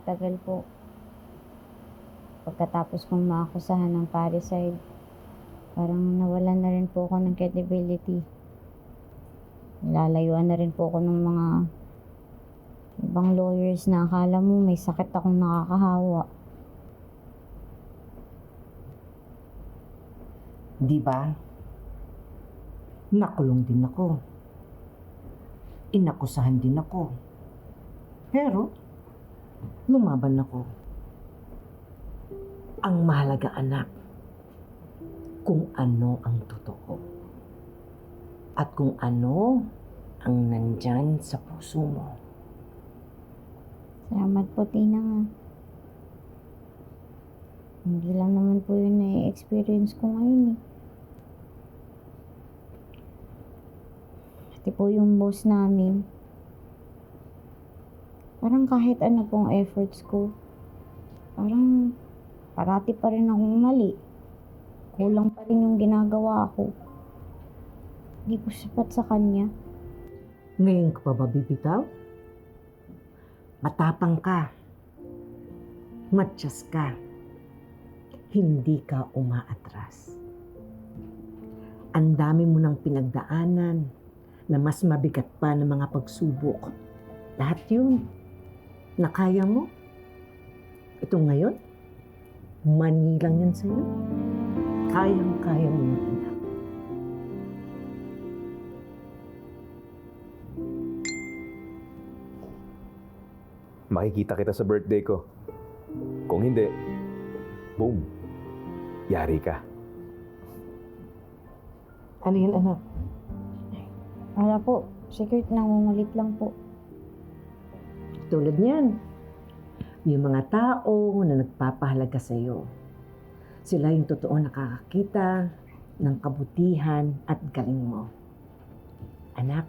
matagal po. Pagkatapos kong maakusahan ng parricide, parang nawalan na rin po ako ng credibility. Lalayuan na rin po ako ng mga ibang lawyers na akala mo may sakit akong nakakahawa. Di ba? Nakulong din ako. Inakusahan din ako. Pero, lumaban ako. Ang mahalaga, anak, kung ano ang totoo. At kung ano ang nandyan sa puso mo. Salamat po, Tina nga. Hindi lang naman po yun na-experience ko ngayon eh. Pati po yung boss namin. Parang kahit ano pong efforts ko, parang parati pa rin akong mali. Kulang pa rin yung ginagawa ko. Hindi ko sapat sa kanya. Ngayon ka pa ba bibitaw? Matapang ka. Matsyas ka. Hindi ka umaatras. Ang dami mo ng pinagdaanan na mas mabigat pa ng mga pagsubok. Lahat yun. Nakaya mo. Ito ngayon, mani lang yan sa'yo. Kayang-kaya mo yung anak. Makikita kita sa birthday ko. Kung hindi, boom, yari ka. Ano yan, anak? Wala po, secret nangungulit lang po. Tulad niyan, yung mga tao na nagpapahalaga sa'yo. Sila yung totoo nakakakita ng kabutihan at galing mo. Anak,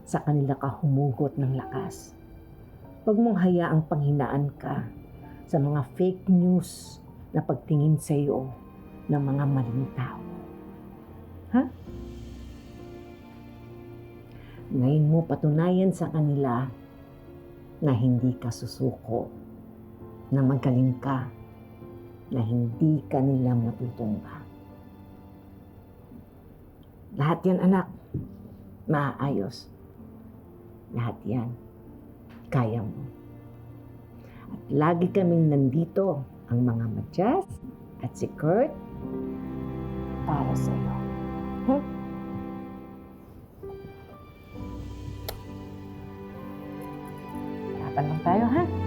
sa kanila ka humugot ng lakas. Huwag mong hayaang panghinaan ka sa mga fake news na pagtingin sa'yo ng mga maling tao. Ha? Ngayon mo patunayan sa kanila na hindi ka susuko, na magaling ka, na hindi ka nila matutumba. Lahat yan, anak, maayos. Lahat yan, kaya mo. At lagi kaming nandito, ang mga Matyas at si Kurt, para sa'yo. Huh? Harapan lang tayo, ha?